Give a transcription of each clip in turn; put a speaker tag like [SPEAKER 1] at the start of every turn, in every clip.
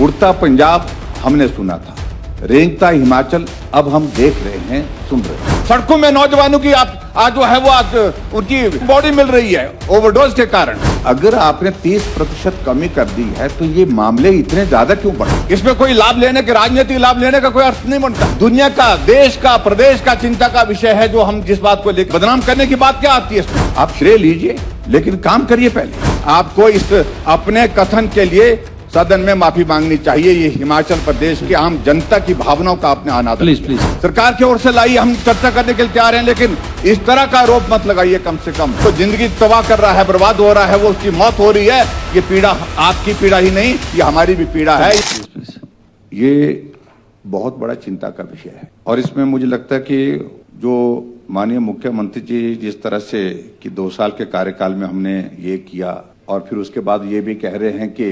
[SPEAKER 1] उड़ता पंजाब हमने सुना था, रेंगता हिमाचल अब हम देख रहे हैं, सुन रहे हैं। सड़कों में नौजवानों की आज जो है वो आज उनकी बॉडी मिल रही है ओवरडोज के कारण। अगर आपने 30% कमी कर दी है तो ये मामले इतने ज्यादा क्यों बढ़े? इसमें कोई लाभ लेने के, राजनीतिक लाभ लेने का कोई अर्थ नहीं बनता। दुनिया का, देश का, प्रदेश का चिंता का विषय है जो हम जिस बात को लेकर बदनाम करने की बात क्या आती है इसमें? आप श्रेय लीजिए लेकिन काम करिए पहले। आपको इस अपने कथन के लिए सदन में माफी मांगनी चाहिए। ये हिमाचल प्रदेश की आम जनता की भावनाओं का आपने अनादर
[SPEAKER 2] प्लीज
[SPEAKER 1] सरकार की ओर से लाई, हम चर्चा करने के लिए तैयार हैं, लेकिन इस तरह का आरोप मत लगाइए। कम से कम तो जिंदगी तबाह कर रहा है, बर्बाद हो रहा है, वो उसकी मौत हो रही है। ये पीड़ा आपकी पीड़ा ही नहीं, ये हमारी भी पीड़ा है। ये बहुत बड़ा चिंता का विषय है और इसमें मुझे लगता है कि जो माननीय मुख्यमंत्री जी जिस तरह से कि 2 साल के कार्यकाल में हमने ये किया और फिर उसके बाद ये भी कह रहे हैं कि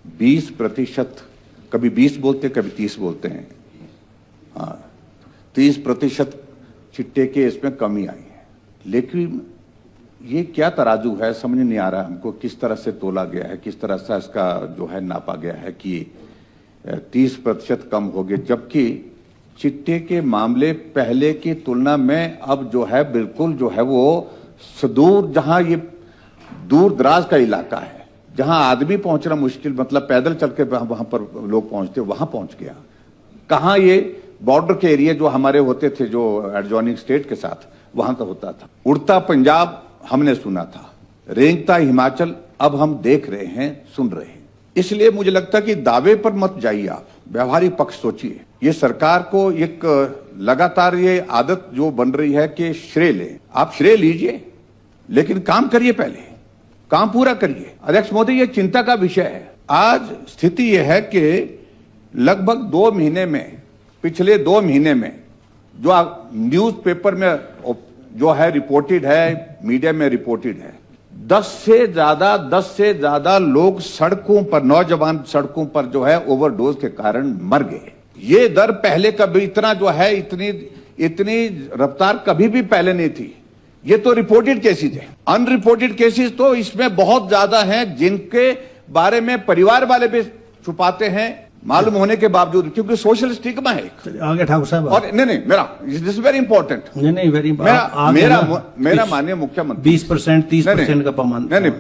[SPEAKER 1] 20%, कभी 20 बोलते कभी 30 बोलते हैं, हाँ 30% चिट्टे के इसमें कमी आई है। लेकिन ये क्या तराजू है समझ नहीं आ रहा हमको, किस तरह से तोला गया है, किस तरह से इसका जो है नापा गया है कि 30% कम हो गए, जबकि चिट्टे के मामले पहले की तुलना में अब जो है बिल्कुल जो है वो सुदूर, जहां ये दूर दराज का इलाका है, जहां आदमी पहुंचना मुश्किल, मतलब पैदल चल के वहां पर लोग पहुंचते, वहां पहुंच गया। कहां ये बॉर्डर के एरिया जो हमारे होते थे जो एडजॉइनिंग स्टेट के साथ, वहां का होता था। उड़ता पंजाब हमने सुना था, रेंगता हिमाचल अब हम देख रहे हैं, सुन रहे हैं। इसलिए मुझे लगता है कि दावे पर मत जाइए, आप व्यवहारिक पक्ष सोचिए। ये सरकार को एक लगातार ये आदत जो बन रही है कि श्रेय ले, आप श्रेय लीजिए लेकिन काम करिए पहले, काम पूरा करिए। अध्यक्ष महोदय, ये चिंता का विषय है। आज स्थिति यह है कि लगभग 2 महीने में, पिछले 2 महीने में जो न्यूज़पेपर में जो है रिपोर्टेड है, मीडिया में रिपोर्टेड है, 10 से ज्यादा लोग सड़कों पर, नौजवान सड़कों पर जो है ओवरडोज के कारण मर गए। ये दर पहले कभी इतना जो है, इतनी रफ्तार कभी भी पहले नहीं थी। ये तो रिपोर्टेड केसेस है, अनरिपोर्टेड केसेस तो इसमें बहुत ज्यादा हैं, जिनके बारे में परिवार वाले भी छुपाते हैं मालूम होने के बावजूद, क्योंकि सोशल स्टिग्मा है।
[SPEAKER 2] आगे ठाकुर साहब, और
[SPEAKER 1] नहीं मेरा दिस वेरी इंपॉर्टेंट,
[SPEAKER 2] नहीं वेरी
[SPEAKER 1] मेरा माननीय मुख्यमंत्री
[SPEAKER 2] 20% 30% का पैमाना
[SPEAKER 1] नहीं,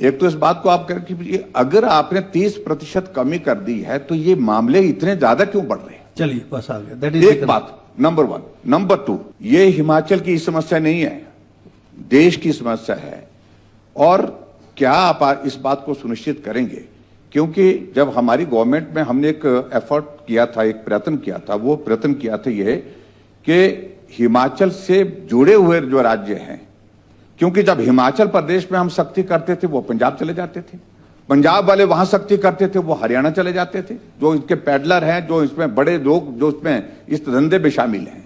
[SPEAKER 1] एक तो इस बात को आप करके, अगर आपने 30% कमी कर दी है तो ये मामले इतने ज्यादा क्यों बढ़ रहे हैं?
[SPEAKER 2] चलिए बस आ गया, दैट इज
[SPEAKER 1] एक बात नंबर 1। नंबर 2, ये हिमाचल की समस्या नहीं है, देश की समस्या है। और क्या आप इस बात को सुनिश्चित करेंगे, क्योंकि जब हमारी गवर्नमेंट में हमने एक एफर्ट किया था, एक प्रयत्न किया था, वो प्रयत्न किया था ये कि हिमाचल से जुड़े हुए जो राज्य हैं, क्योंकि जब हिमाचल प्रदेश में हम सख्ती करते थे वो पंजाब चले जाते थे, पंजाब वाले वहां सख्ती करते थे वो हरियाणा चले जाते थे, जो इसके पैडलर हैं, जो इसमें बड़े लोग जो इसमें इस धंधे में शामिल हैं।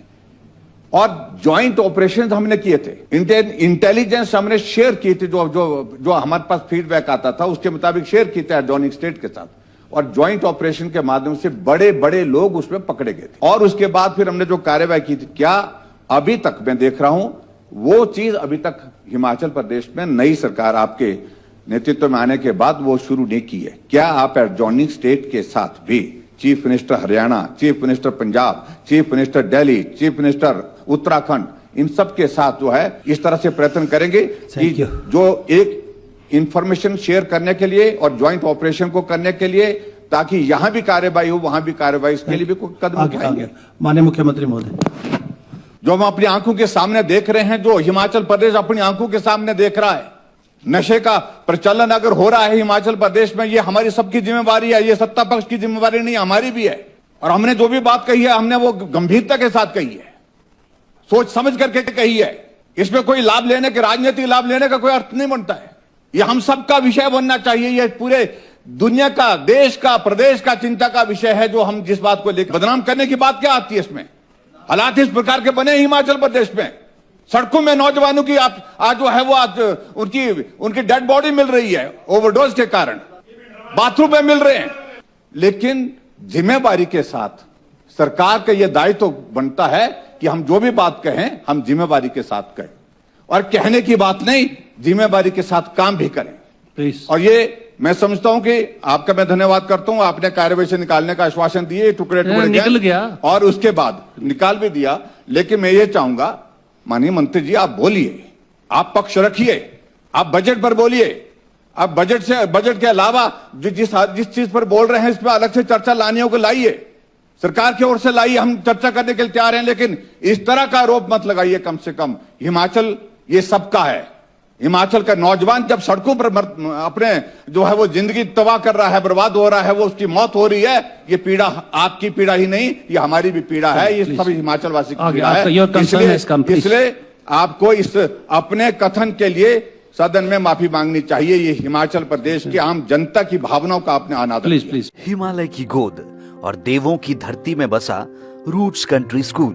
[SPEAKER 1] और ज्वाइंट ऑपरेशन हमने किए थे, इंटेलिजेंस हमने शेयर की थी, जो हमारे पास फीडबैक आता था उसके मुताबिक शेयर की थे एडजॉइनिंग स्टेट के साथ, और ज्वाइंट ऑपरेशन के माध्यम से बड़े बड़े लोग उसमें पकड़े गए थे। और उसके बाद फिर हमने जो कार्रवाई की थी, क्या अभी तक मैं देख रहा हूं वो चीज अभी तक हिमाचल प्रदेश में नई सरकार आपके नेतृत्व में आने के बाद वो शुरू नहीं की है। क्या आप एडजॉइनिंग स्टेट के साथ भी, chief minister Haryana, chief minister Punjab, chief minister Delhi, chief minister Uttarakhand, इन सब के साथ जो है इस तरह से प्रयत्न करेंगे कि जो एक इंफॉर्मेशन शेयर करने के लिए और ज्वाइंट ऑपरेशन को करने के लिए, ताकि यहां भी कार्रवाई हो, वहां भी कार्रवाई, इसके लिए भी कोई कदम उठाएंगे।
[SPEAKER 2] माननीय मुख्यमंत्री महोदय,
[SPEAKER 1] जो हम अपनी आंखों के सामने देख रहे हैं, जो हिमाचल प्रदेश अपनी आंखों के सामने देख रहा है, नशे का प्रचलन अगर हो रहा है हिमाचल प्रदेश में, ये हमारी सबकी जिम्मेवारी है, ये सत्ता पक्ष की जिम्मेवारी नहीं, हमारी भी है। और हमने जो भी बात कही है हमने वो गंभीरता के साथ कही है, सोच समझ करके कही है। इसमें कोई लाभ लेने के, राजनीतिक लाभ लेने का कोई अर्थ नहीं बनता है। ये हम सबका विषय बनना चाहिए। ये पूरे दुनिया का, देश का, प्रदेश का चिंता का विषय है जो हम जिस बात को लेकर बदनाम करने की बात क्या आती है इसमें? हालात इस प्रकार के बने हिमाचल प्रदेश में, सड़कों में नौजवानों की आज जो है वो आज उनकी डेड बॉडी मिल रही है ओवरडोज के कारण, बाथरूम में मिल रहे हैं। लेकिन जिम्मेवारी के साथ सरकार का यह दायित्व तो बनता है कि हम जो भी बात कहें हम जिम्मेवारी के साथ कहें, और कहने की बात नहीं, जिम्मेवारी के साथ काम भी करें।
[SPEAKER 2] प्लीज।
[SPEAKER 1] और ये मैं समझता हूं कि आपका मैं धन्यवाद करता हूं, आपने कार्यवाही से निकालने का आश्वासन दिए, टुकड़े टुकड़े
[SPEAKER 3] निकल
[SPEAKER 1] गए
[SPEAKER 3] गया।
[SPEAKER 1] और उसके बाद निकाल भी दिया। लेकिन मैं ये चाहूंगा माननीय मंत्री जी, आप बोलिए, आप पक्ष रखिए, आप बजट पर बोलिए, आप बजट के अलावा जिस चीज पर बोल रहे हैं इस पर अलग से चर्चा लाने को लाइए, सरकार की ओर से लाइए, हम चर्चा करने के लिए तैयार हैं। लेकिन इस तरह का आरोप मत लगाइए। कम से कम हिमाचल ये सबका है। हिमाचल का नौजवान जब सड़कों पर अपने जो है वो जिंदगी तबाह कर रहा है, बर्बाद हो रहा है, वो उसकी मौत हो रही है, ये पीड़ा आपकी पीड़ा ही नहीं, ये हमारी भी पीड़ा है, ये सब हिमाचल वासी की पीड़ा है। इसलिए आपको इस अपने कथन के लिए सदन में माफी मांगनी चाहिए। ये हिमाचल प्रदेश की आम जनता की भावनाओं का आपने अनादर किया।
[SPEAKER 2] प्लीज
[SPEAKER 4] हिमालय की गोद और देवों की धरती में बसा रूट्स कंट्री स्कूल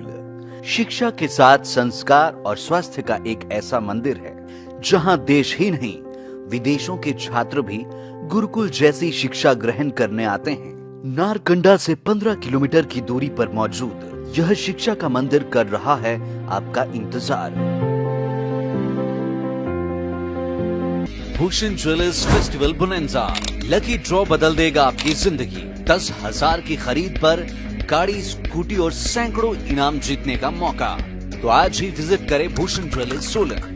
[SPEAKER 4] शिक्षा के साथ संस्कार और स्वास्थ्य का एक ऐसा मंदिर है जहां देश ही नहीं विदेशों के छात्र भी गुरुकुल जैसी शिक्षा ग्रहण करने आते हैं। नारकंडा से 15 किलोमीटर की दूरी पर मौजूद यह शिक्षा का मंदिर कर रहा है आपका इंतजार। Bhushan jewellers festival bonanza, lucky draw बदल देगा आपकी जिंदगी। 10,000 की खरीद पर गाड़ी, स्कूटी और सैकड़ों इनाम जीतने का मौका। तो आज ही विजिट करें भूषण ज्वेलर्स सोलन।